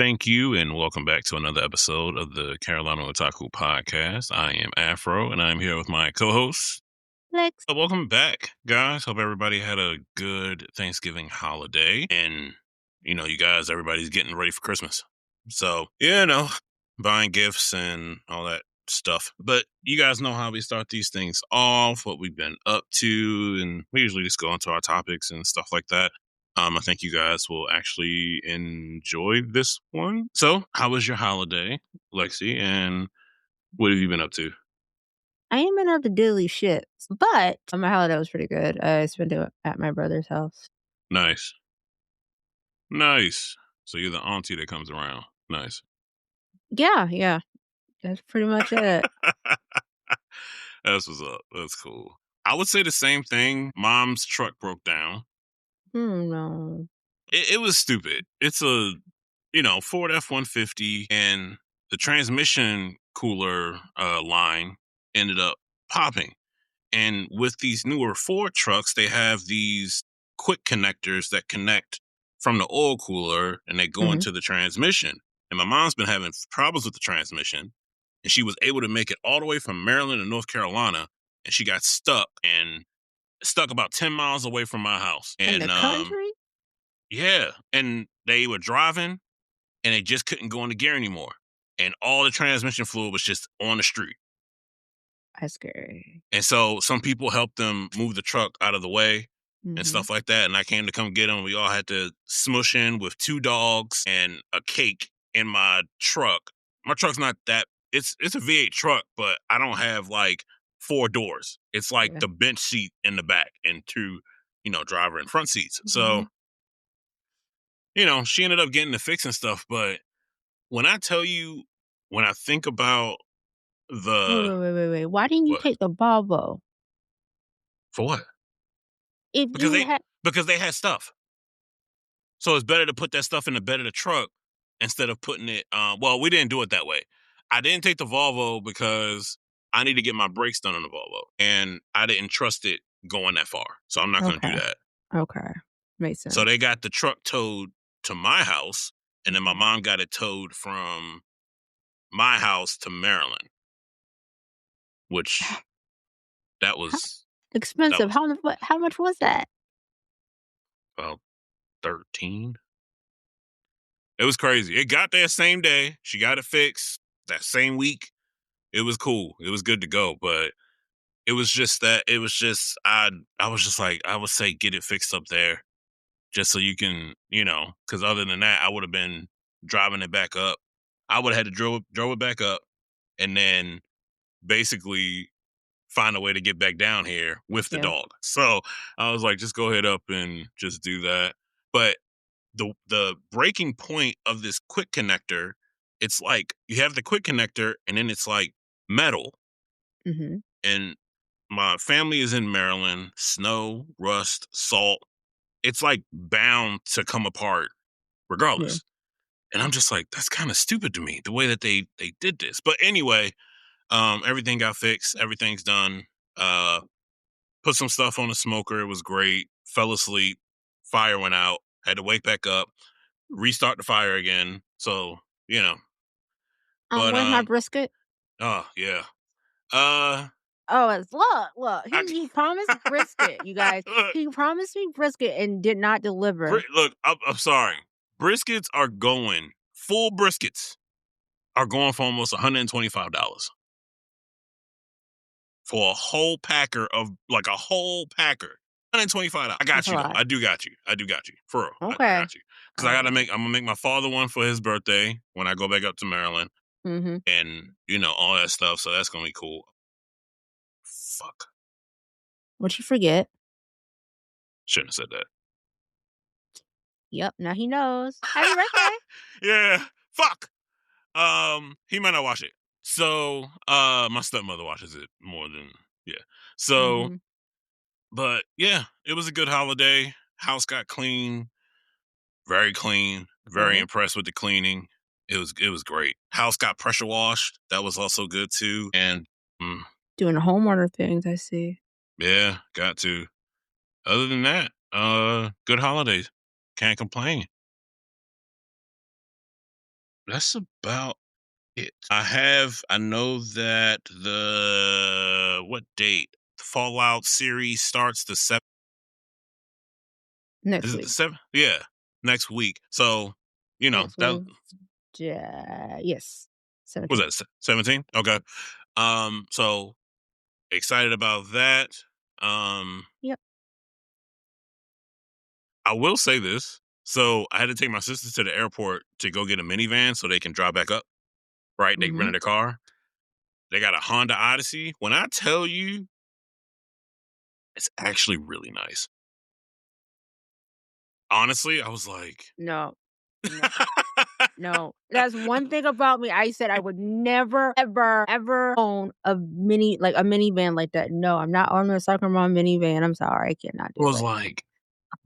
Thank you, and welcome back to another episode of the Carolina Otaku Podcast. I am Afro, and I'm here with my co-host. Lex. Welcome back, guys. Hope everybody had a good Thanksgiving holiday, and you guys, everybody's getting ready for Christmas. So, buying gifts and all that stuff. But you guys know how we start these things off, what we've been up to, and we usually just go into our topics and stuff like that. I think you guys will actually enjoy this one. So, how was your holiday, Lexi? And what have you been up to? I ain't been up to diddly shit, but my holiday was pretty good. I spent it at my brother's house. Nice. Nice. So you're the auntie that comes around. Nice. Yeah. That's pretty much it. That's what's up. That's cool. I would say the same thing. Mom's truck broke down. No. It was stupid. It's a, Ford F-150, and the transmission cooler line ended up popping. And with these newer Ford trucks, they have these quick connectors that connect from the oil cooler and they go Mhm. into the transmission. And my mom's been having problems with the transmission, and she was able to make it all the way from Maryland to North Carolina, and she got stuck about 10 miles away from my house. In the And country? yeah, and they were driving and they just couldn't go into gear anymore. And all the transmission fluid was just on the street. That's scary. And so some people helped them move the truck out of the way and Mhm. stuff like that. And I came to come get them. We all had to smush in with 2 dogs and a cake in my truck. My truck's not that, it's a V8 truck, but I don't have like 4 doors. It's like Yeah. the bench seat in the back and 2, driver and front seats. So, Mhm. she ended up getting the fix and stuff. But when I tell you, when I think about the, Wait. Why didn't you what? take the Volvo? For what? If Because you they had because they had stuff. So it's better to put that stuff in the bed of the truck instead of putting it. Well, we didn't do it that way. I didn't take the Volvo because I need to get my brakes done on the Volvo, and I didn't trust it going that far. So I'm not going to do Okay. that. Okay. Makes So sense. they got the truck towed to my house, and then my mom got it towed from my house to Maryland, which that How was that expensive. was How much was that? about 13. It was crazy. It got there same day. She got it fixed that same week. It was cool. It was good to go, but I was just like, I would say get it fixed up there just so you can, because other than that, I would have been driving it back up. I would have had to drove it back up and then basically find a way to get back down here with the Yeah. dog. So I was like, just go ahead up and just do that. But the breaking point of this quick connector, it's like you have the quick connector and then it's like metal. Mhm. And my family is in Maryland, snow, rust, salt. It's like bound to come apart Yeah. regardless. And I'm just like, that's kind of stupid to me, the way that they did this. But anyway, everything got fixed, everything's done. Uh Put some stuff on the smoker, it was great. Fell asleep, fire went out, had to wake back up, restart the fire again. So, you know. But Where's my brisket? oh yeah. Uh Oh, it's look. I He promised brisket, you guys. look, He promised me brisket and did not deliver. look, I'm sorry. Briskets are going, full briskets are going for almost $125 for a whole packer of like a whole packer. $125. I That's got a you though. lot. I do got you. I do got you. For real. I Okay. got you. Because All right. I'm gonna make my father one for his birthday when I go back up to Maryland Mm-hmm. and all that stuff. So that's gonna be cool. Fuck. What'd you forget? Shouldn't have said that. Yep. Now he knows. Happy birthday. Yeah. Fuck. He might not watch it. So, my stepmother watches it more than yeah. So, Mm-hmm. but yeah, it was a good holiday. House got clean, very clean. Very Good. impressed with the cleaning. It was great. House got pressure washed. That was also good too. And mm, Doing the homeowner things, I see. yeah, got to. Other than that, good holidays. Can't complain. that's about it. I know that what date? The Fallout series starts the 7th. Next Is it the week. 7th? Yeah, next week. So, Next that week. Yes. was 17th. that 17? Okay. So excited about that. Um, Yep. I will say this. So I had to take my sisters to the airport to go get a minivan so they can drive back up. Right? They Mhm. rented a car. They got a Honda Odyssey. When I tell you, it's actually really nice. Honestly, I was like, No. No. No. That's one thing about me. I said I would never, ever, ever own a minivan like that. No, I'm not owning a sucker mom minivan. I'm sorry. I cannot do was it. like,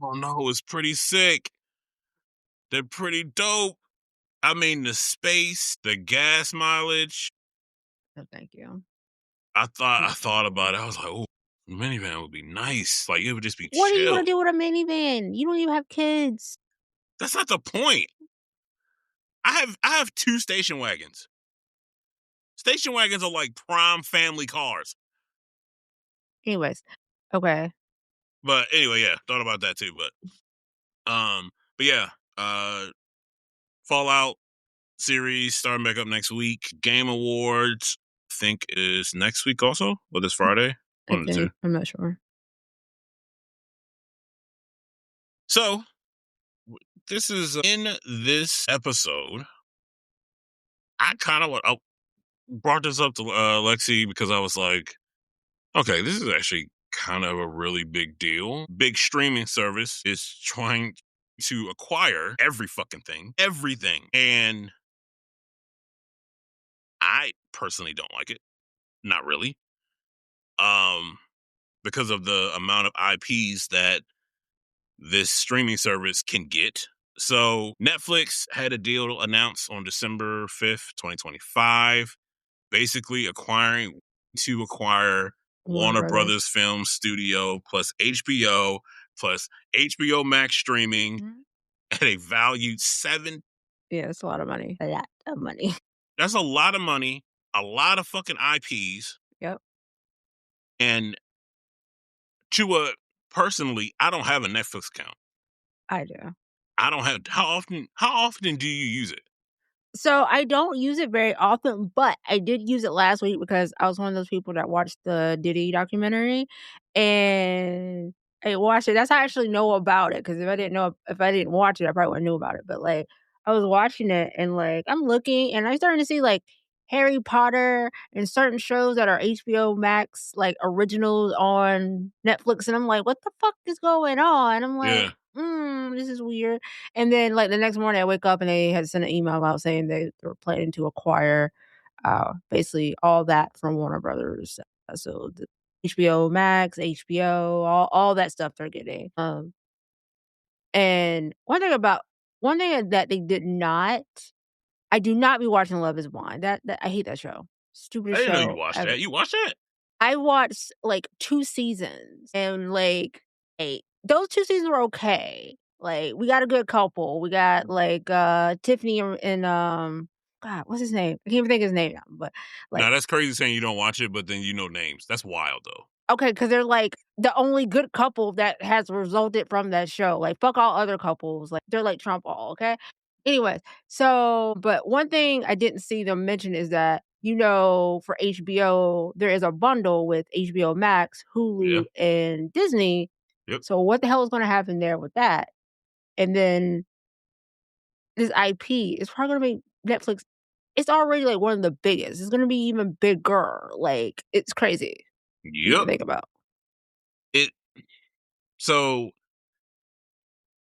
oh no, it's pretty sick. They're pretty dope. I mean, the space, the gas mileage. No, thank you. I No, thank thought you. about it. I was like, oh, minivan would be nice. Like it would just be What are you gonna chill. do with a minivan? You don't even have kids. That's not the point. I have two station wagons. Station wagons are like prime family cars. Anyways. Okay. But anyway, yeah, thought about that too. But yeah, uh, Fallout series starting back up next week. Game Awards, I think is next week also, or this Friday. I One of the two. think. I'm not sure. So this is in this episode. I kind of brought this up to Lexi because I was like, okay, this is actually kind of a really big deal. Big streaming service is trying to acquire every fucking thing, everything. And I personally don't like it. Not really. Um, because of the amount of IPs that this streaming service can get. So Netflix had a deal announced on December 5th, 2025, basically acquire Warner Warner Brothers. Brothers Film Studio plus HBO Max streaming Mhm. at a valued seven. Yeah, it's a lot of money. A lot of money. That's a lot of money, a lot of fucking IPs. Yep. And to a personally, I don't have a Netflix account. I do. I don't have how often do you use it? So, I don't use it very often, but I did use it last week because I was one of those people that watched the Diddy documentary, and I watched it. That's how I actually know about it. Because if I didn't watch it, I probably wouldn't knew about it, but, like, I was watching it and, like, I'm looking and I'm starting to see, like, Harry Potter and certain shows that are HBO Max, like, originals on Netflix, and I'm like, "What the fuck is going on?" I'm like, Yeah. This is weird." And then, like, the next morning, I wake up and they had sent an email out saying they were planning to acquire, basically all that from Warner Brothers. So the HBO Max, HBO, all that stuff they're getting. And one thing that they did not I do not be watching Love Is Blind. That I hate that show. I Stupidest didn't know you show watched ever. that. You watched that? I watched, like, 2 seasons and, like, 8. Those 2 seasons were okay. Like, we got a good couple. We got, like, Tiffany and God, what's his name? I can't even think of his name now, but, like Now that's crazy saying you don't watch it, but then you know names. That's wild though. okay, because 'cause they're, like, the only good couple that has resulted from that show. Like, fuck all other couples. Like, they're like Trump all, okay? Anyways, so but one thing I didn't see them mention is that, for HBO, there is a bundle with HBO Max, Yeah. Hulu, and Disney. Yep. So what the hell is gonna happen there with that? And then this IP is probably gonna make Netflix it's already, like, one of the biggest. It's gonna be even bigger. Like, it's crazy to even Yep. think about. It so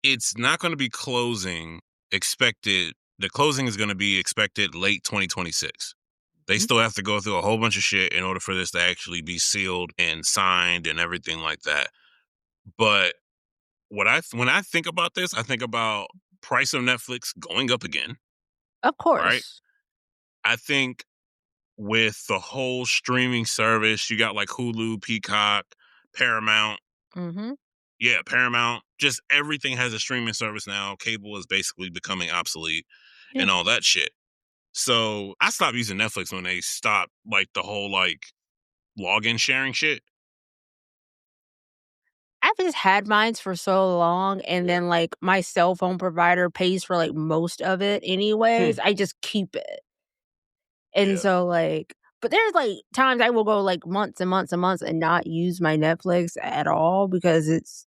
it's not going to be closing expected. The closing is going to be expected late 2026. They Mhm. still have to go through a whole bunch of shit in order for this to actually be sealed and signed and everything like that. But when I think about this, I think about price of Netflix going up again, Of right? course. I think with the whole streaming service, you got like Hulu, Peacock, Paramount. Mhm. Yeah, Paramount. Just everything has a streaming service now. Cable is basically becoming obsolete Yeah. and all that shit. So I stopped using Netflix when they stopped like the whole like login sharing shit. I've just had mines for so long, and then, like, my cell phone provider pays for, like, most of it Hmm. anyways, I just keep it, and Yeah, so, like but there's, like, times I will go, like, months and months and months and not use my Netflix at all because it's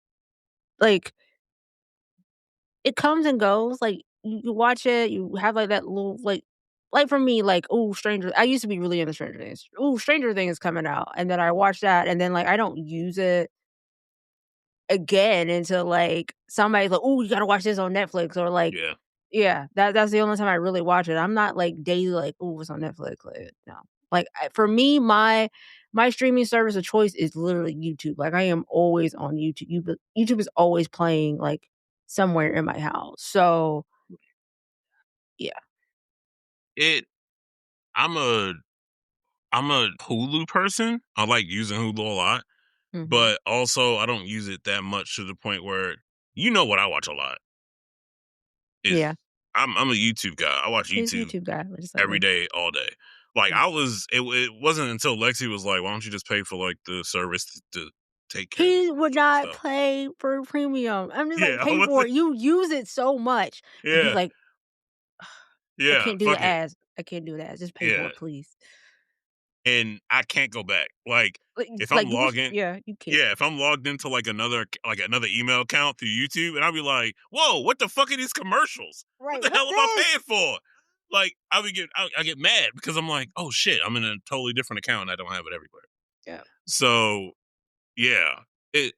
like, it comes and goes, like, you watch it, you have, like, that little, like, for me, like, ooh, Stranger I used to be really into Stranger Things. Ooh, Stranger Things is coming out, and then I watch that, and then, like, I don't use it again until, like, somebody's like, "Ooh, you gotta watch this on Netflix," or, like yeah. yeah, that's the only time I really watch it. I'm not, like, daily, like, "Ooh, what's on Netflix?" Like, no. Like, for me, my streaming service of choice is literally YouTube. Like, I am always on YouTube. YouTube is always playing, like, somewhere in my house. So, yeah. It. I'm a I'm a Hulu person. I like using Hulu a lot, Mhm. but also I don't use it that much to the point where you know what I watch a lot is Yeah. I'm a YouTube guy. I watch He's a YouTube YouTube guy, just like every me. day, all day. Like Yeah. it wasn't until Lexi was like, "Why don't you just pay for like the service to take care of this He would shit and not stuff?" pay for premium. I'm just like, Yeah, "Pay for it. You use it so much." And he's yeah, like, "I yeah. can't do Fuck the it. ads. I can't do the ads. Just pay for Yeah, it, please." and I can't go back. Like if I'm Like, you logging, yeah, you can't. yeah, if I'm logged into like another email account through YouTube, and I'll be like, "Whoa, what the fuck are these commercials? What Right, the "What's hell am I this?" paying for?" Like I get mad because I'm like, "Oh shit, I'm in a totally different account. And I don't have it everywhere." Yeah. So yeah, it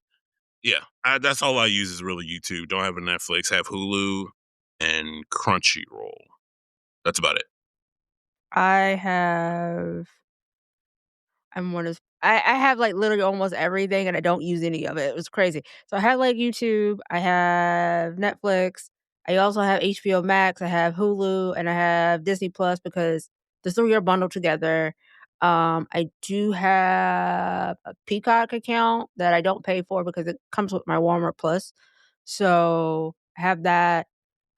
yeah, that's all I use is really YouTube. Don't have a Netflix. Have Hulu and Crunchyroll. That's about it. I have I'm one of I have, like, literally almost everything, and I don't use any of it. It was crazy. So I have, like, YouTube, I have Netflix, I also have HBO Max, I have Hulu, and I have Disney Plus because the 3 are bundled together. I do have a Peacock account that I don't pay for because it comes with my Walmart Plus. So I have that.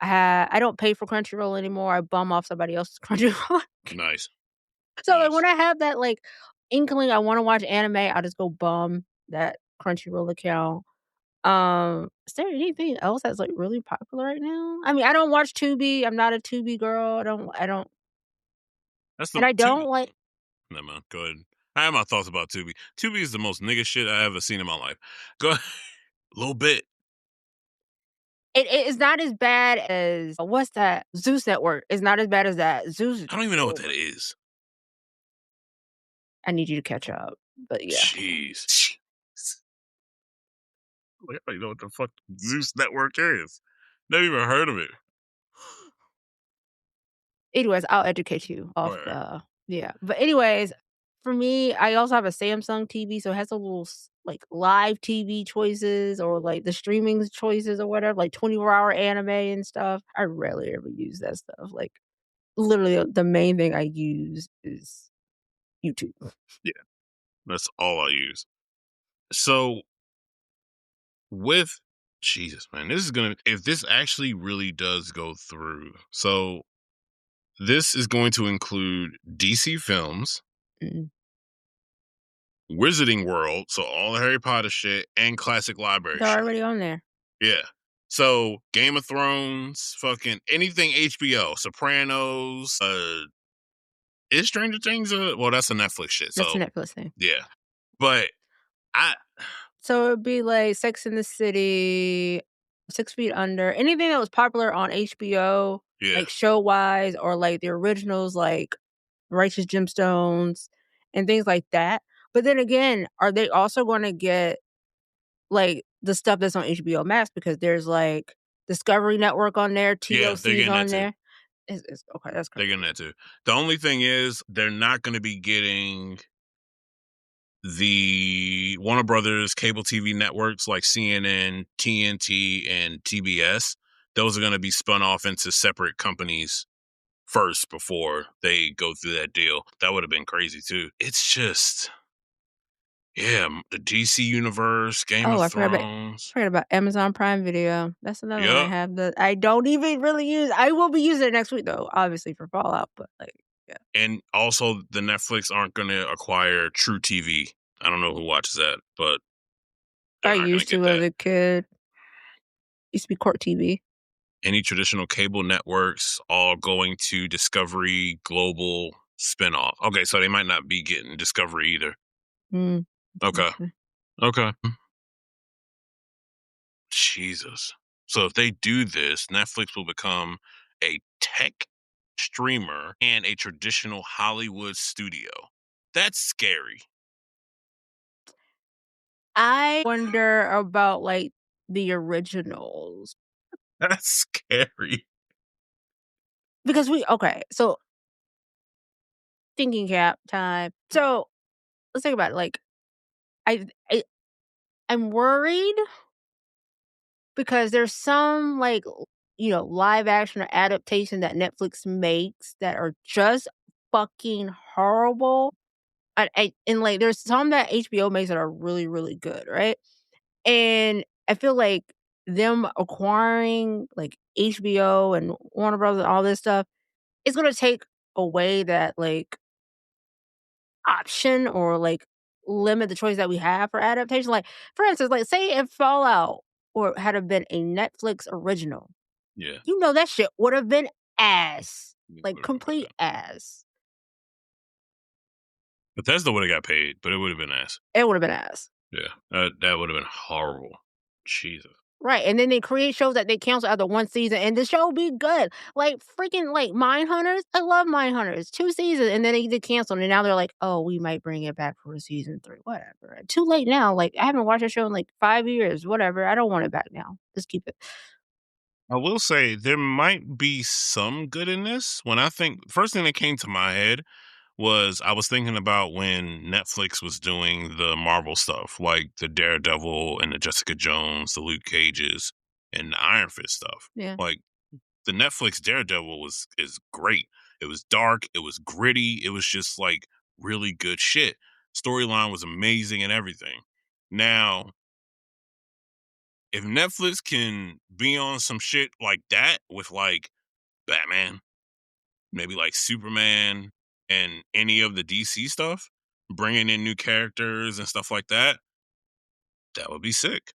I don't pay for Crunchyroll anymore. I bum off somebody else's Crunchyroll. Nice, So, like, when nice. I have that, like, inkling I wanna watch anime, I'll just go bum that Crunchyroll account. Is there anything else that's, like, really popular right now? I mean, I don't watch Tubi, I'm not a Tubi girl, I don't That's and the I Tubi. don't like Never mind. Go ahead. I have my thoughts about Tubi. Tubi is the most nigga shit I ever seen in my life. Go a little bit. it's not as bad as what's that? Zeus Network. It's not as bad as that. Zeus is I don't even know what oh that my is. I need you to catch up, but yeah. Jeez. Jeez. Like, I don't even know what the fuck Zeus Network is. Never even heard of it. Anyways, I'll educate you off Alright. the yeah. But anyways, for me, I also have a Samsung TV, so it has a little like live TV choices or like the streaming choices or whatever, like 24-hour anime and stuff. I rarely ever use that stuff. Like literally the main thing I use is YouTube. Yeah, that's all I use. So with Jesus, man, this is gonna if this actually really does go through. So this is going to include DC films, Mm. Wizarding World, so all the Harry Potter shit, and classic library They're shit. already on there. Yeah. So Game of Thrones, fucking anything HBO, Sopranos, is Stranger Things well, that's a Netflix shit. That's a So Netflix thing. yeah. But I So it'd be like Sex in the City, 6 Feet Under, anything that was popular on HBO, yeah. like show-wise or like the originals like Righteous Gemstones and things like that. But then again, are they also gonna get, like, the stuff that's on HBO Max because there's, like, Discovery Network on there, Yeah, they're TLC's getting that on too. there? It's okay, that's They're crazy. getting that too. The only thing is they're not gonna be getting the Warner Brothers cable TV networks like CNN, TNT, and TBS. Those are gonna be spun off into separate companies first before they go through that deal. That would have been crazy too. It's just Yeah, the DC universe, Game Oh, of I Thrones. forgot about Amazon Prime Video. That's another one I Yep. have that I don't even really use. I will be using it next week though, obviously for Fallout, but like, yeah. And also, the Netflix aren't going to acquire True TV. I don't know who watches that, but they're I not going to used get to as that. a kid. Used to be Court TV. Any traditional cable networks all going to Discovery Global spinoff. Okay, so they might not be getting Discovery either. Mm, Okay. okay. Okay. Jesus. So if they do this, Netflix will become a tech streamer and a traditional Hollywood studio. That's scary. I wonder about like the originals That's scary. because so thinking cap time. So let's think about it. Like I I'm worried because there's some live action or adaptation that Netflix makes that are just fucking horrible. And like there's some that HBO makes that are really, really good, right? And I feel like them acquiring like HBO and Warner Brothers and all this stuff is gonna take away that like option or like limit the choice that we have for adaptation. Like for instance, like say if Fallout or had have been a Netflix original, Yeah. that shit would have been ass. It Like would've been complete bad. ass. Bethesda would have got paid, but it would have been ass. It would have been ass. Yeah. That would have been horrible. Jesus. Right, and then they create shows that they cancel after 1 season, and the show be good. Like, freaking, like, Mindhunters, I love Mindhunters, 2 seasons, and then they canceled, and now they're like, "Oh, we might bring it back for a season 3." Whatever. Too late now, like, I haven't watched a show in, like, 5 years, whatever, I don't want it back now. Just keep it. I will say there might be some good in this. When I think first thing that came to my head was I was thinking about when Netflix was doing the Marvel stuff, like the Daredevil and the Jessica Jones, the Luke Cages, and the Iron Fist stuff. Yeah. Like the Netflix Daredevil is great. It was dark, it was gritty, it was just like really good shit. Storyline was amazing and everything. Now, if Netflix can be on some shit like that with like Batman, maybe like Superman and any of the DC stuff, bringing in new characters and stuff like that, that would be sick.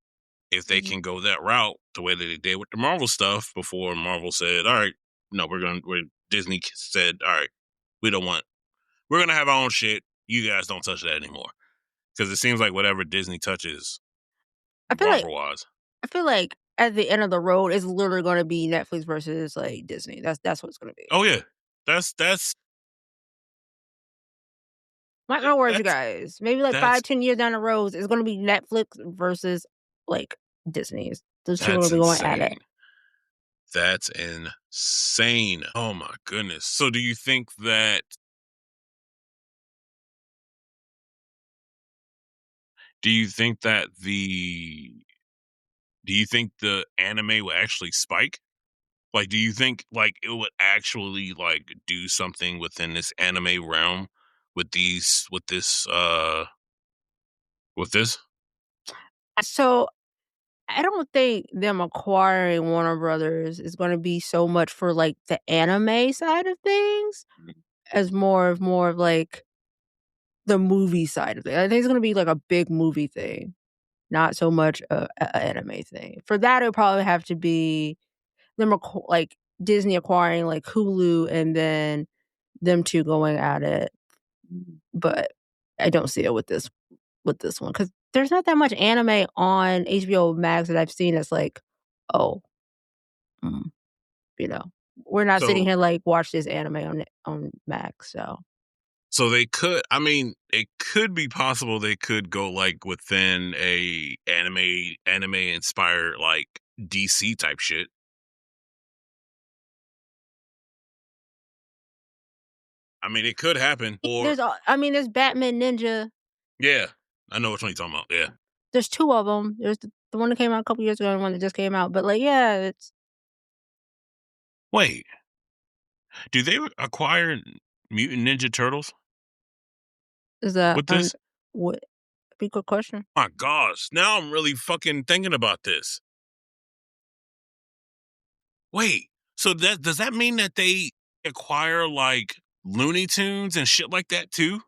If they Mhm. can go that route the way that they did with the Marvel stuff before Marvel said, all right, no, Disney said, all right, we don't want, we're going to have our own shit. You guys don't touch that anymore. Because it seems like whatever Disney touches, I feel like Marvel wise. I feel like at the end of the road, it's literally gonna be Netflix versus, like, Disney. That's what it's gonna be. Oh, yeah. That's, Mark my words, you that's, guys. Maybe, like, that's, 5, 10 years down the road, it's gonna be Netflix versus, like, Disney's. Those 2 are gonna that's be going at it. insane. That's insane. Oh my goodness. So do you think that do you think the anime will actually spike? Like do you think like it would actually like do something within this anime realm with this? So, I don't think them acquiring Warner Brothers is gonna be so much for, like, the anime side of things Mhm. as more of, like, the movie side of it. I think it's gonna be, like, a big movie thing, not so much a anime thing. For that, it'll probably have to be them like, Disney acquiring, like, Hulu and then them 2 going at it, but I don't see it with this one because there's not that much anime on HBO Max that I've seen that's like, "Oh, mm," you know? We're not sitting So here like, "Watch this anime on Max," so so they could I mean it could be possible they could go like within a anime inspired like DC type shit. I mean it could happen or there's Batman Ninja. yeah. I know which one you're talking about. Yeah. There's 2 of them. There's the one that came out a couple years ago and one that just came out, but, like, yeah, it's Wait, do they acquire Mutant Ninja Turtles is that with this? what? Be good question. My gosh, now I'm really fucking thinking about this. Wait, so that does that mean that they acquire like Looney Tunes and shit like that too?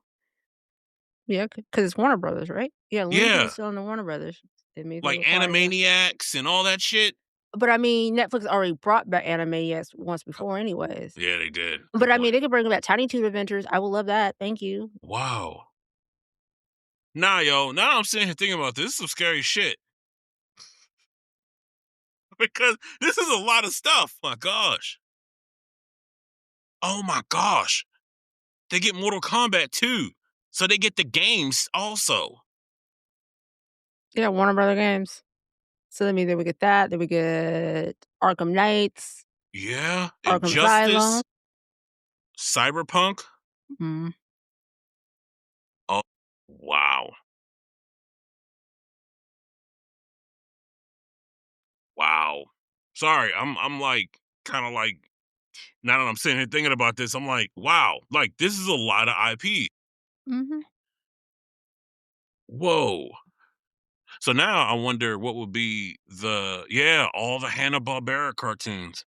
Yeah, because it's Warner Brothers, right? Yeah, Looney Tunes Yeah, is still under Warner Brothers. They may they like acquire them. Animaniacs and all that shit. But, I mean, Netflix already brought back Animaniacs once before anyways. Yeah, they did. But, Good I mean, point. they could bring back Tiny Toon Adventures. I would love that. Thank you. Wow. Nah, yo. Now I'm sitting here thinking about this. This is some scary shit because this is a lot of stuff. My gosh. Oh my gosh. They get Mortal Kombat too, so they get the games also. Yeah, Warner Brother games. So that means that we get that, then we get Arkham Knights, Yeah, Arkham Asylum. Injustice, Cyberpunk. Mhm. Oh, wow. Wow. Sorry, I'm like kind of like now that I'm sitting here thinking about this, I'm like, wow, like this is a lot of IP. Mhm. Whoa. So now I wonder what would be all the Hanna-Barbera cartoons.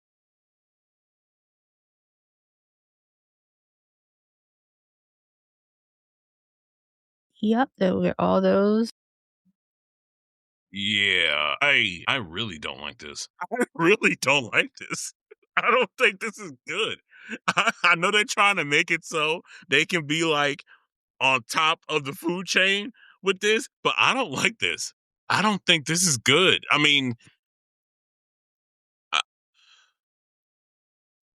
Yep, then we get all those. Yeah, I really don't like this. I really don't like this. I don't think this is good. I know they're trying to make it so they can be like on top of the food chain with this, but I don't like this. I don't think this is good. I mean, uh,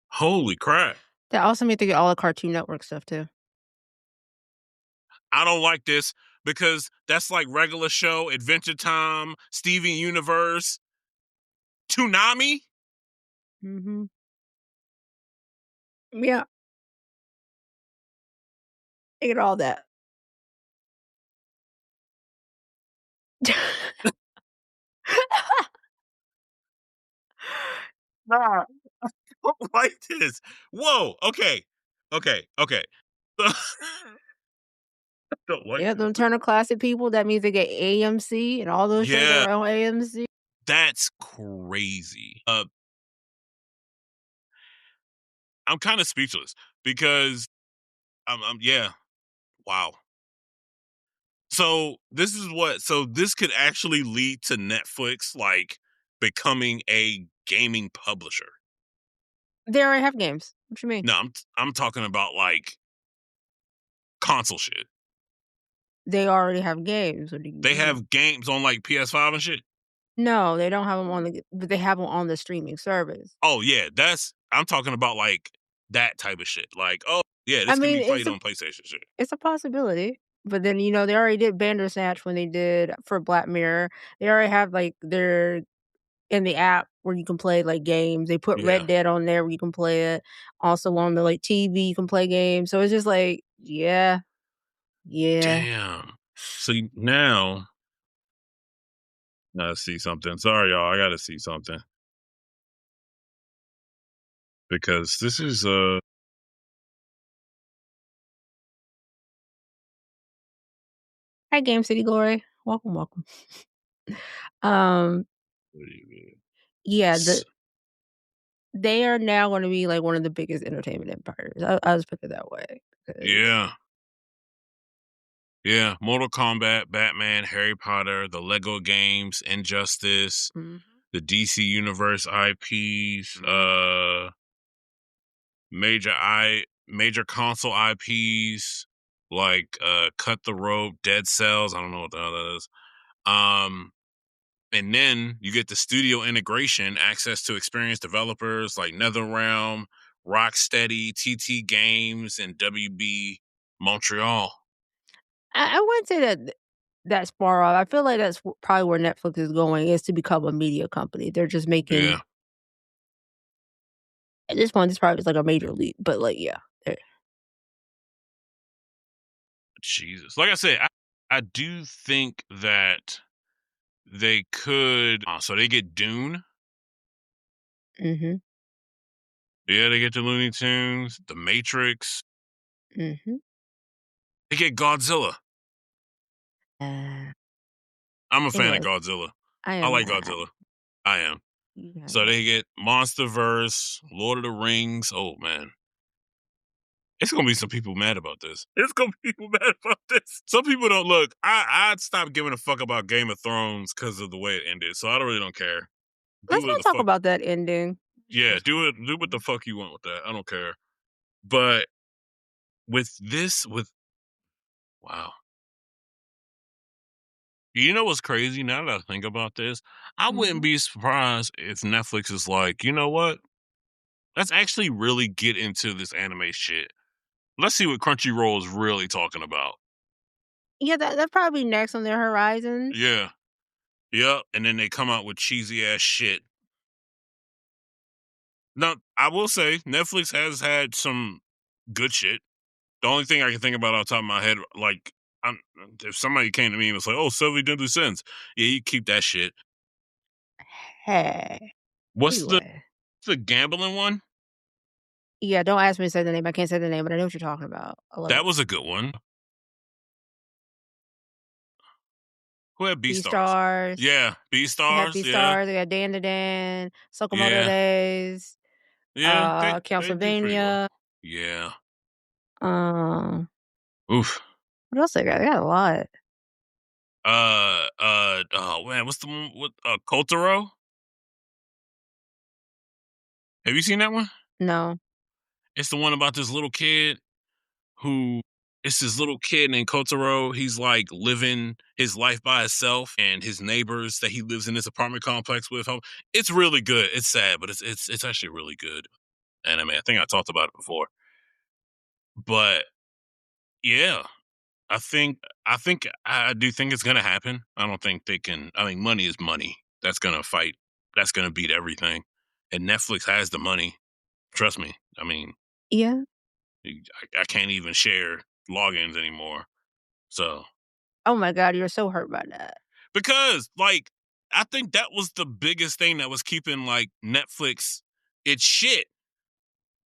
holy crap. That also made to get all the Cartoon Network stuff too. I don't like this because that's like regular show, Adventure Time, Steven Universe, Toonami. Mhm. Yeah, I get all that. Nah, I don't like this. Whoa. Okay. I don't like Yeah, them this. Turner Classic people, that means they get AMC and all those shows that Yeah, were on AMC. that's crazy. I'm kind of speechless because yeah, wow. So this could actually lead to Netflix like becoming a gaming publisher. They already have games. What you mean? No, I'm talking about like console shit. They already have games. What do you They mean? have games on like PS5 and shit. No, they don't have them on but they have them on the streaming service. Oh yeah, that's I'm talking about like that type of shit. Like, oh yeah, I this can mean, be played on PlayStation shit. it's a possibility, but then, they already did Bandersnatch when they did for Black Mirror. They already have, like, their in the app where you can play, like, games. They put Yeah. Red Dead on there where you can play it. Also on the, like, TV, you can play games. So it's just like, yeah, yeah. Damn. See now, I gotta see something. Sorry, y'all. I gotta see something because this is Hi, Game City Glory. Welcome, welcome. Um, what do you mean? yeah, S- they are now gonna be, like, one of the biggest entertainment empires. I'll just put it that way, 'cause yeah, yeah. Mortal Kombat, Batman, Harry Potter, the Lego games, Injustice, mhm, the DC Universe IPs, mhm. major console IPs like Cut the Rope, Dead Cells. I don't know what the hell that is. Um, and then you get the studio integration, access to experienced developers like NetherRealm, Rocksteady, TT Games, and WB Montreal. I wouldn't say that that's far off. I feel like that's probably where Netflix is going, is to become a media company. They're just making Yeah, at this point, this probably is like a major leap, but, like, yeah, eh Jesus. Like I said, I do think that they could. So they get Dune. mhm, Yeah, they get the Looney Tunes, the Matrix. mhm. They get Godzilla. Uh, I'm a fan of anyway, Godzilla. I I am like not. Godzilla. I am. You have So no they get Monsterverse, Lord of the Rings. Oh man, it's gonna be some people mad about this. It's gonna be people mad about this. Some people don't look. I'd stop giving a fuck about Game of Thrones because of the way it ended. So I don't really don't care. Do Let's what not the talk fuck. about that ending. Yeah, Just do it. Do what the fuck you want with that. I don't care. But with wow. You know what's crazy? Now that I think about this, I wouldn't mhm. be surprised if Netflix is like, you know what? Let's actually really get into this anime shit. Let's see what Crunchyroll is really talking about. Yeah, that probably next on their horizons. Yeah. Yep. And then they come out with cheesy ass shit. Now, I will say Netflix has had some good shit. The only thing I can think about off the top of my head, like, I'm, if somebody came to me and was like, "Oh, 70 Deadly Sins," yeah, you keep that shit. Hey. What's Anyway. the gambling one? Yeah, don't ask me to say the name. I can't say the name, but I know what you're talking about. I love it. That was a good one. Who had Beastars? Beastars. Yeah, They had Beastars. Yeah, Beastars. They got Dan to Dan, Sakamoto yeah, Days, yeah. They do pretty well. Castlevania. Yeah. Um, Oof. what else they got? They got a lot. Oh man, what's the one with Kotaro? Have you seen that one? No. It's the one about this little kid who it's this little kid named Kotaro. He's like living his life by himself, and his neighbors that he lives in this apartment complex with. It's really good. It's sad, but it's actually really good anime. I think I talked about it before, but yeah, I do think it's gonna happen. I don't think they can. I mean, money is money. That's gonna fight. That's gonna beat everything. And Netflix has the money. Trust me. I mean, Yeah. I can't even share logins anymore. So Oh my god, you're so hurt by that. because like I think that was the biggest thing that was keeping like Netflix its shit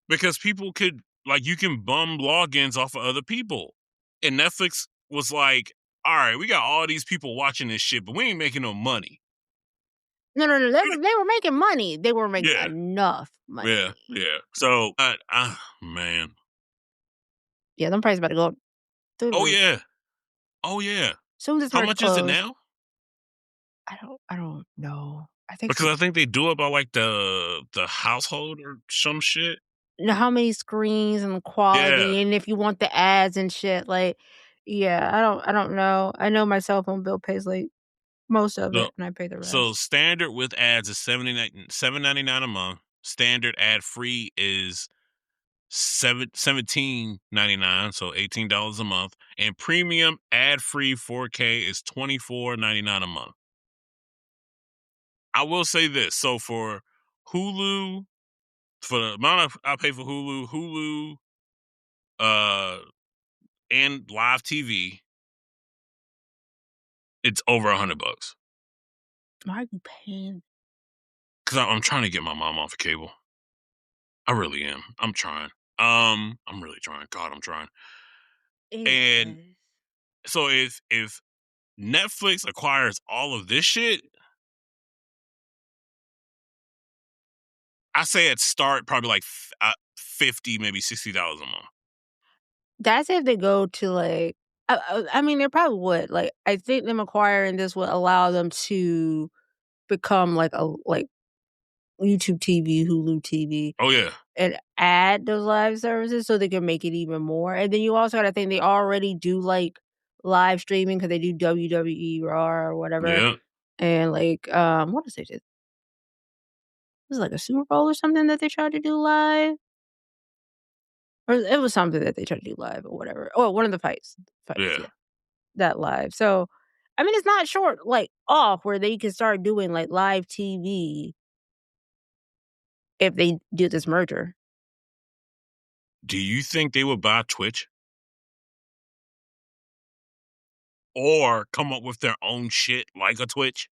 because people could like you can bum logins off of other people. And Netflix was like, all right, we got all these people watching this shit, but we ain't making no money. No, no, no. They were making money. They were making Yeah, enough yeah, money. yeah. So, man, Yeah, them prices about to go up through the oh roof. yeah, oh yeah. Soon as this How merch much is it closed, now? I don't know. I think Because some I think they do it by like the household or some shit. know how many screens and the Yeah. quality and if you want the ads and shit, like, yeah, I don't know. I know my cell phone bill pays, like, most of So it, and I pay the so rest. standard with ads is 7.99 a month. Standard ad free is 17.99, so $18 a month. And premium ad free 4K is 24.99 a month. I will say this. So for Hulu, for the amount I pay for Hulu, uh, and live TV, it's over $100. Why are you paying Because I'm trying to get my mom off of cable. I really am. I'm trying. I'm really trying. God, I'm trying. And anyways? so if Netflix acquires all of this shit, I say at start probably like 50, maybe $60 a month. That's if they go to, like I mean, they probably would, like, I think them acquiring this would allow them to become like YouTube TV, Hulu TV, Oh yeah, and add those live services so they can make it even more, and then you also gotta think they already do, like, live streaming because they do WWE Raw or whatever, yeah, and, like, what is it? It was like a Super Bowl or something that they tried to do live? Or it was something that they tried to do live or whatever. Oh, one of the fights, yeah. yeah, that live. So, I mean, it's not short like, off where they can start doing, like, live TV if they do this merger. Do you think they would buy Twitch or come up with their own shit like a Twitch?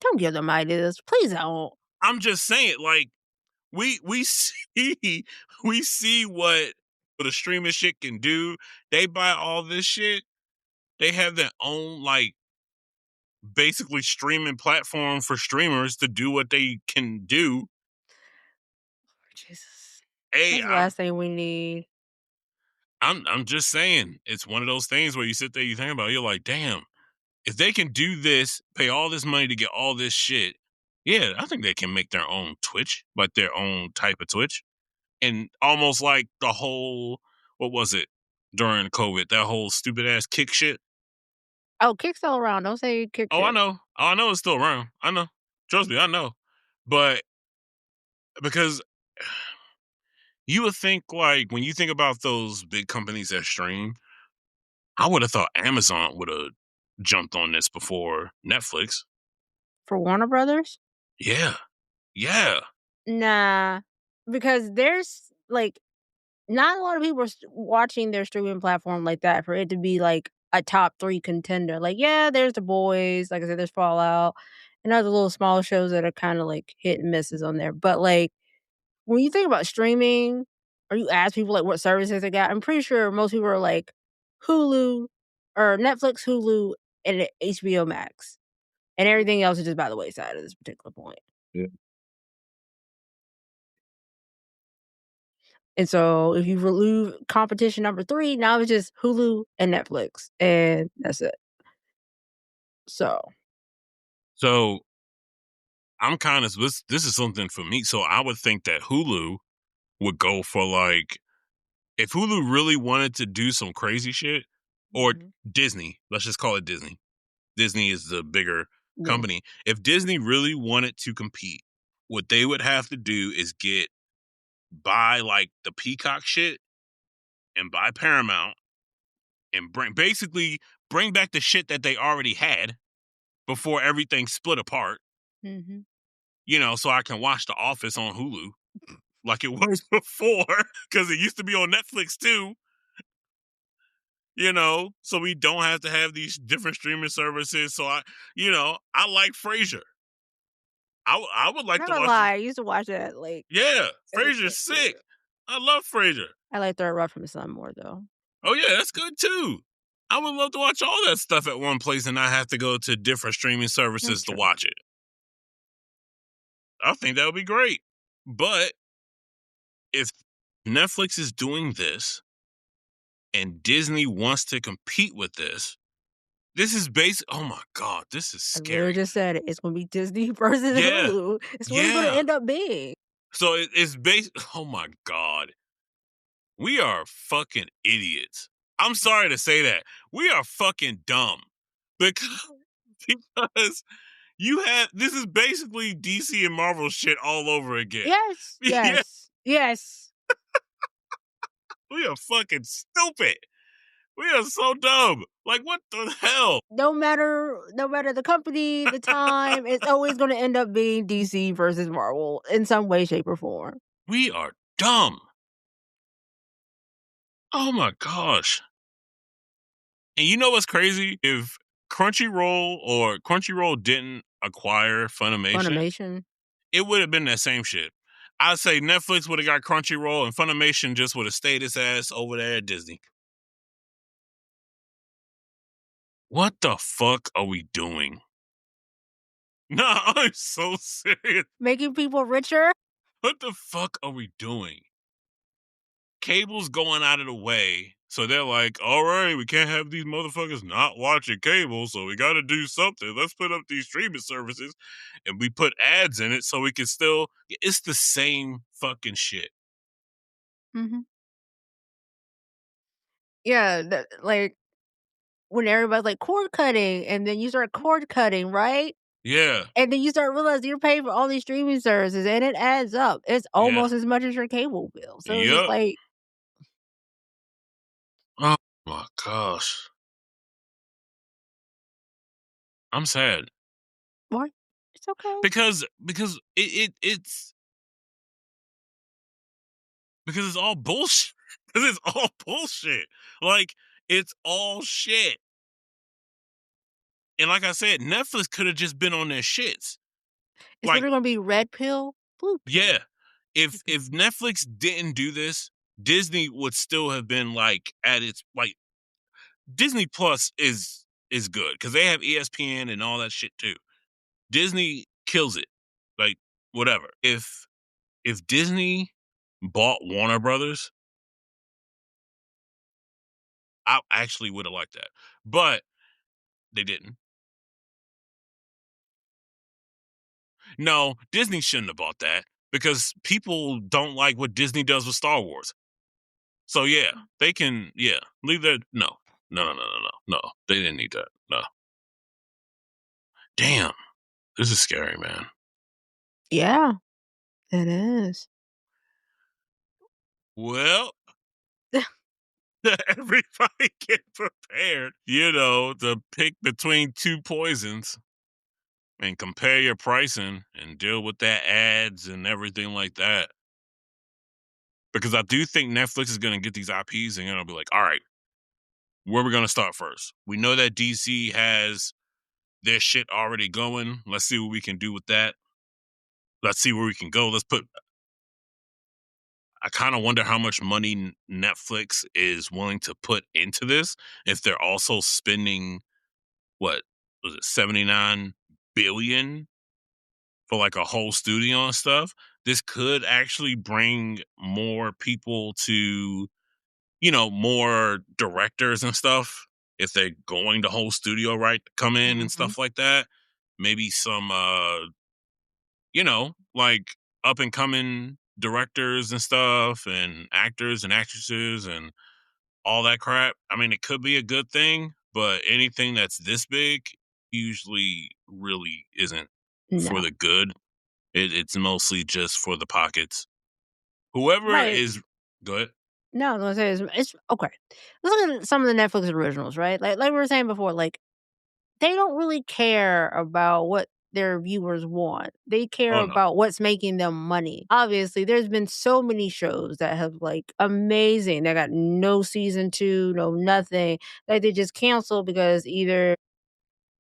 Don't give them ideas. Please don't. I'm just saying, like we see we see what the streaming shit can do. They buy all this shit. They have their own like basically streaming platform for streamers to do what they can do. Jesus. Hey, That's the I'm last thing we need. I'm just saying, it's one of those things where you sit there, you think about it, you're like, damn, if they can do this, pay all this money to get all this shit, yeah, I think they can make their own Twitch, like their own type of Twitch. And almost like the whole, what was it during COVID, that whole stupid ass kick shit. Oh, Kick's still around. Don't say Kick Oh, I shit. know. Oh, I know it's still around. I know. Trust me, I know. But because you would think like when you think about those big companies that stream, I would have thought Amazon would have jumped on this before Netflix. For Warner Brothers? Yeah. Yeah. Nah, because there's, like, not a lot of people are watching their streaming platform like that for it to be, like, a top 3 contender. Like, yeah, there's The Boys, like I said, there's Fallout, and other little small shows that are kinda, like, hit and misses on there, but, like, when you think about streaming or you ask people, like, what services they got, I'm pretty sure most people are like Hulu or Netflix, Hulu, and HBO Max, and everything else is just by the wayside at this particular point. Yeah. And so if you remove competition number 3, now it's just Hulu and Netflix, and that's it. So So I'm kind of this is something for me. So I would think that Hulu would go for like if Hulu really wanted to do some crazy shit, or mhm, Disney, let's just call it Disney. Disney is the bigger yeah, company. If Disney really wanted to compete, what they would have to do is buy like the Peacock shit and buy Paramount and bring back the shit that they already had before everything split apart, mhm. so I can watch The Office on Hulu like it was before because it used to be on Netflix too. So we don't have to have these different streaming services. So I like Frasier. I would like Not to gonna watch it. lie, I used to watch that, like, Yeah, as a Frasier's kid, sick. yeah. I love Frasier. I like Third Rock from the Sun more, though. Oh yeah, that's good too. I would love to watch all that stuff at one place and not have to go to different streaming That's services to true. watch it. I think that would be great. But if Netflix is doing this and Disney wants to compete with this is basic. Oh my God, this is I literally scary. just said it. It's gonna be Disney versus Yeah, Hulu. It's what it's gonna yeah. end up being. So it's based. Oh my God, we are fucking idiots. I'm sorry to say that. We are fucking dumb because because you have this is basically DC and Marvel shit all over again. Yes, Yeah, yes, yes. we are fucking stupid. We are so dumb. Like what the hell? No matter the company, the time, it's always gonna end up being DC versus Marvel in some way, shape, or form. We are dumb. Oh my gosh. And you know what's crazy? If Crunchyroll didn't acquire Funimation, Funimation. it would have been that same shit. I'd say Netflix would have got Crunchyroll and Funimation just would have stayed its ass over there at Disney. What the fuck are we doing? No, I'm so serious. Making people richer? What the fuck are we doing? Cable's going out of the way. So they're like, all right, we can't have these motherfuckers not watching cable. So we got to do something. Let's put up these streaming services and we put ads in it so we can still. It's the same fucking shit. Mhm. Yeah, like, when everybody's like, "Cord cutting," and then you start cord cutting, right? Yeah. And then you start realizing you're paying for all these streaming services, and it adds up. It's Yeah. almost as much as your cable bill. So it's just Yep. like, Oh my gosh. I'm sad "What? It's okay." because it's all bullshit. Because it's all bullshit. Like it's all shit. And like I said, Netflix could have just been on their shits. It's Like, literally gonna be red pill, blue pill. yeah, if Okay. if Netflix didn't do this, Disney would still have been like at its like Disney Plus is good because they have ESPN and all that shit too. Disney kills it. Like whatever. If Disney bought Warner Brothers, I actually would have liked that, but they didn't. No, Disney shouldn't have bought that because people don't like what Disney does with Star Wars. So yeah, they can. Yeah, leave that. No, no, no, no, no, no, no. They didn't need that. No. Damn, this is scary, man. Yeah, it is. Well, everybody get prepared. To pick between two poisons and compare your pricing and deal with that ads and everything like that. Because I do think Netflix is going to get these IPs and going to be like, all right, where are we going to start first? We know that DC has their shit already going. Let's see what we can do with that. Let's see where we can go. I kind of wonder how much money Netflix is willing to put into this if they're also spending, what was it, 79 billion for like a whole studio and stuff. This could actually bring more people to, more directors and stuff if they're going the whole studio right to come in and Mhm. stuff like that. Maybe some like up and coming directors and stuff and actors and actresses and all that crap. I mean, it could be a good thing, but anything that's this big usually really isn't for No. the good. It's mostly just for the pockets. Whoever Right. is good. No, I was gonna say it's okay. Let's look at some of the Netflix originals, right? Like we were saying before, like they don't really care about what their viewers want. They care Oh no. about what's making them money. Obviously, there's been so many shows that have like amazing that got no season 2, no nothing. Like they just canceled because either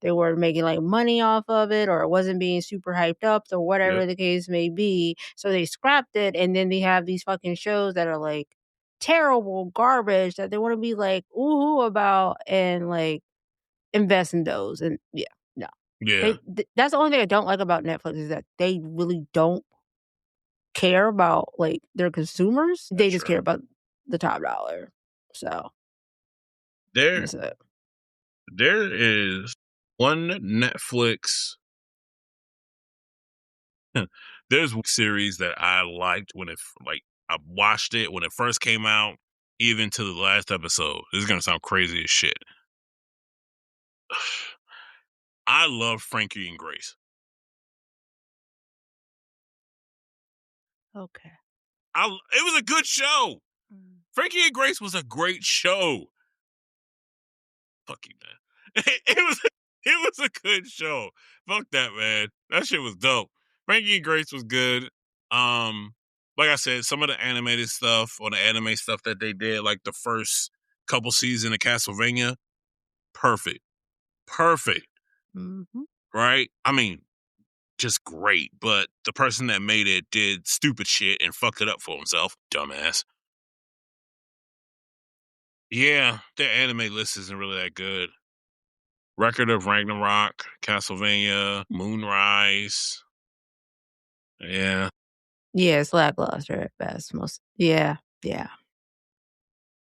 they were making like money off of it or it wasn't being super hyped up or Yep. whatever the case may be. So they scrapped it and then they have these fucking shows that are like terrible garbage that they want to be like ooh about and like invest in those, and yeah, no. Yeah, That's the only thing I don't like about Netflix is that they really don't care about, like, their consumers. They that's just true. care about the top dollar. So, There that's it. there is one Netflix there's one series that I liked when I watched it when it first came out, even to the last episode. This is gonna sound crazy as shit. I love Frankie and Grace. Okay. It was a good show. Mm. Frankie and Grace was a great show. Fuck you, man. It was a good show. Fuck that, man. That shit was dope. Frankie and Grace was good. Um, like I said, some of the animated stuff or the anime stuff that they did, like the first couple seasons of Castlevania, perfect. Perfect. Mhm. Right? I mean, just great. But the person that made it did stupid shit and fucked it up for himself. Dumbass. Yeah, their anime list isn't really that good. Record of Ragnarok, Castlevania, Moonrise. Yeah. Yeah, it's lackluster at best, most yeah, yeah.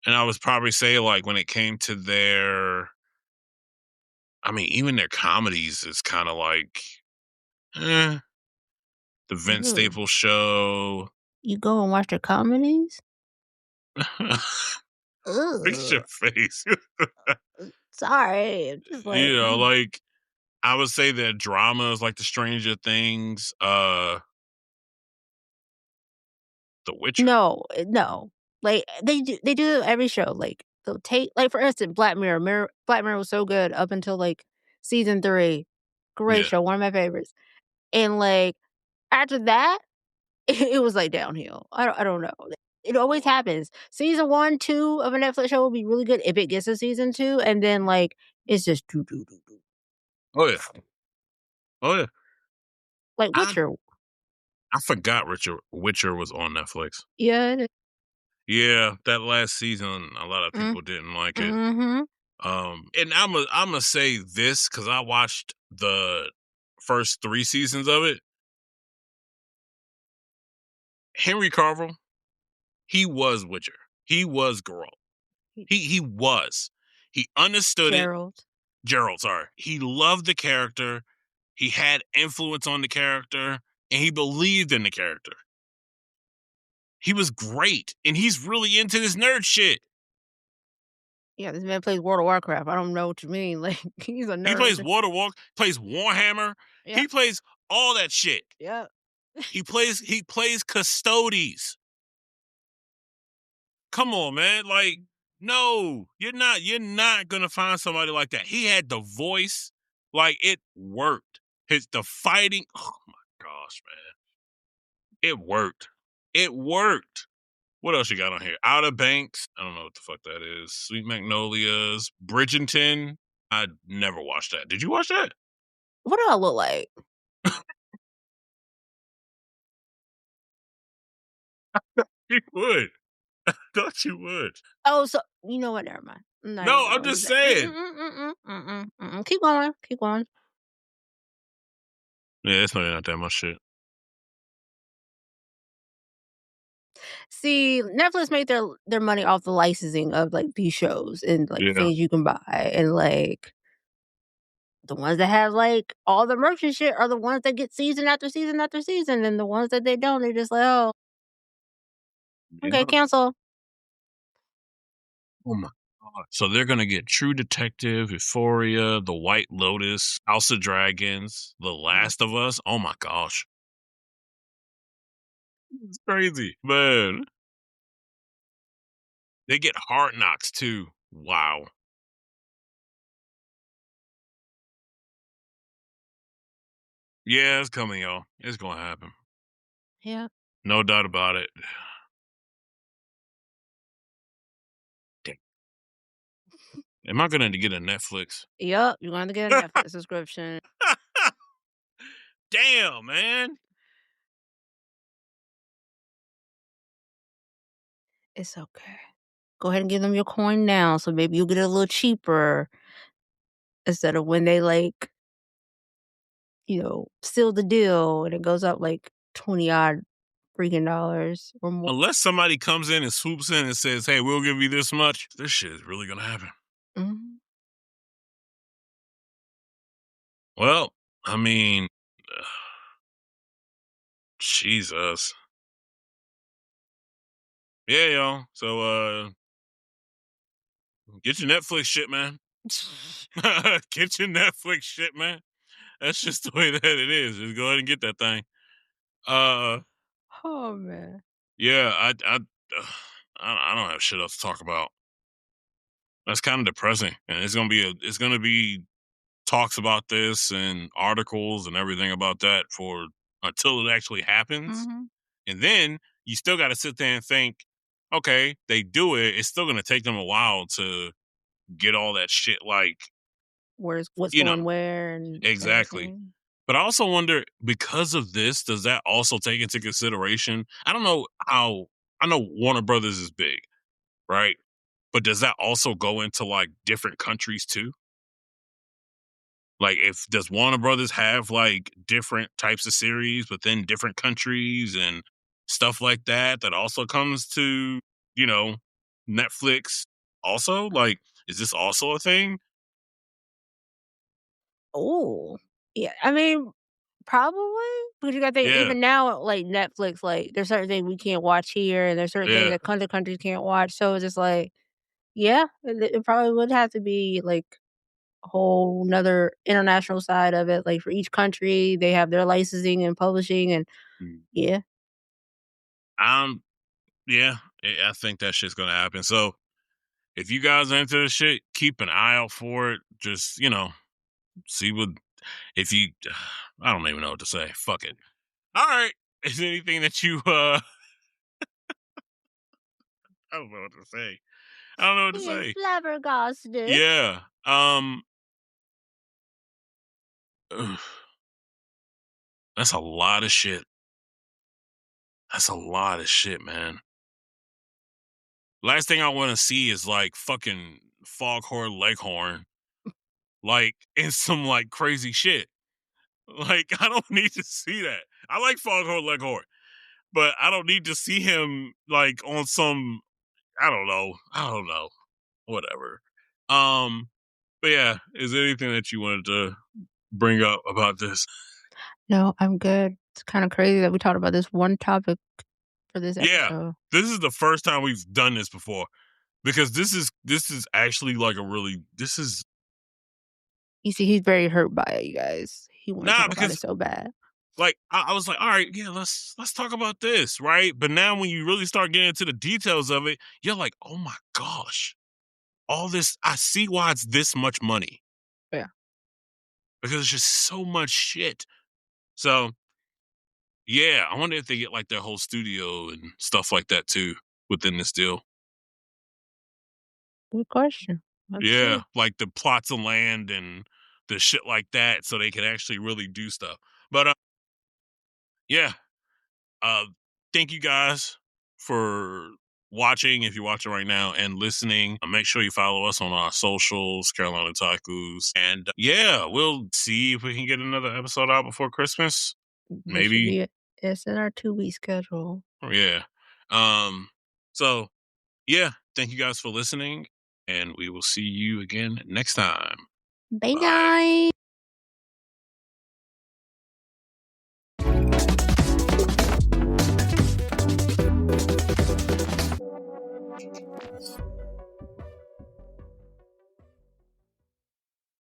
And I would probably say, like, when it came to even their comedies is kind of like, eh, the Vince Ew. Staples show. You go and watch their comedies? Fix your Ugh. face. Sorry, I'm just like, mm. Like, I would say that dramas like The Stranger Things, The Witcher. No, no. Like, they do every show, like, they'll take like, for instance, Black Mirror was so good up until, like, season 3. Great Yeah. show, one of my favorites, and, like, after that, it was, like, downhill. I don't know. It always happens. Season 1, 2 of a Netflix show will be really good if it gets a season 2, and then, like, it's just do, do, do, do. Oh, yeah. Oh, yeah. Like I, Witcher. I forgot Witcher was on Netflix. Yeah, it is. Yeah, that last season, a lot of Mm, people didn't like it. mhm. And I'm gonna say this because I watched the first 3 seasons of it. Henry Carville, he was Witcher. He was Geralt. He was. He understood it. Gerald. Gerald, sorry. He loved the character. He had influence on the character, and he believed in the character. He was great, and he's really into this nerd shit. Yeah, this man plays World of Warcraft. I don't know what you mean. Like he's a He plays nerd. plays Warhammer. Yeah. He plays all that shit. Yeah. He plays Custodes. Come on, man. Like, no, you're not gonna find somebody like that. He had the voice, like it worked. The fighting, oh my gosh, man. It worked. It worked. What else you got on here? Outer Banks. I don't know what the fuck that is. Sweet Magnolias. Bridgerton. I never watched that. Did you watch that? What do I look like? You would. I thought you would. Oh, so you know what? Never mind. I'm not even No, I'm going to just say. Mm-mm, saying. mm-mm, mm-mm, mm-mm. Keep going. Keep going. Yeah, it's not that much shit. See, Netflix made their money off the licensing of like these shows and like Yeah. things you can buy, and like the ones that have like all the merch and shit are the ones that get season after season after season, and the ones that they don't, they're just like, oh, okay, Yeah. cancel. Oh my god. So they're gonna get True Detective, Euphoria, The White Lotus, House of Dragons, The Mm. Last of Us. Oh my gosh. It's crazy. Man. They get Hard Knocks too. Wow. Yeah, it's coming, y'all. It's gonna happen. Yeah. No doubt about it. Damn. Am I gonna get a Netflix? Yep. You're going to get a Netflix subscription. Damn, man. It's okay. Go ahead and give them your coin now, so maybe you'll get it a little cheaper instead of when they like seal the deal and it goes up like 20 odd freaking dollars or more. Unless somebody comes in and swoops in and says, hey, we'll give you this much, this shit is really gonna happen. Mhm. Well, I mean, Jesus. Yeah, y'all. So get your Netflix shit, man. Get your Netflix shit, man. That's just the way that it is. Just go ahead and get that thing. Uh Oh, man. yeah, I don't have shit else to talk about. That's kind of depressing. And it's gonna be talks about this and articles and everything about that for until it actually happens. Mhm. And then you still gotta sit there and think, okay, they do it. It's still gonna take them a while to get all that shit like, What's you know, going where and exactly. everything. But I also wonder, because of this, does that also take into consideration? I don't know how. I know Warner Brothers is big, right? But does that also go into like different countries too? Like, if does Warner Brothers have like different types of series within different countries and stuff like that that also comes to, you know, Netflix also? Like, is this also a thing? Oh, yeah, I mean, probably, because you gotta think Yeah, even now, like, Netflix, like, there's certain things we can't watch here, and there's certain things yeah. that other countries can't watch, so it's just like, yeah, it probably would have to be, like, a whole 'nother international side of it, like, for each country, they have their licensing and publishing and Mm. yeah. Um, yeah, I think that shit's gonna happen. So if you guys are into this shit, keep an eye out for it. Just, see what if you I don't even know what to say. Fuck it. All right. Is there anything that you I don't know what to say. I don't know what to He is say. flabbergasted. Yeah. Ugh, that's a lot of shit. That's a lot of shit, man. Last thing I want to see is like fucking Foghorn Leghorn, like, in some, like, crazy shit. Like, I don't need to see that. I like Foghorn Leghorn, but I don't need to see him, like, on some I don't know, whatever. Um, but yeah, is there anything that you wanted to bring up about this? No, I'm good. It's kinda crazy that we talked about this one topic for this Yeah, episode. this is the first time we've done this before because this is actually like a really this is You see, he's very hurt by it, you guys. He wanna nah talk about it because so bad. like I was like, all right, yeah, let's talk about this, right? But now when you really start getting into the details of it, you're like, oh my gosh, all this I see why it's this much money Yeah. because it's just so much shit. So yeah, I wonder if they get like their whole studio and stuff like that too within this deal. Good question. Let's Yeah, see. like the plots of land and the shit like that, so they can actually really do stuff. But yeah, uh, thank you guys for watching. If you're watching right now and listening, make sure you follow us on our socials, Carolina Tacos, and yeah, we'll see if we can get another episode out before Christmas. It should Maybe, be it's in our 2-week schedule. yeah. Um, so yeah, thank you guys for listening, and we will see you again next time. Bye, Bye. guys.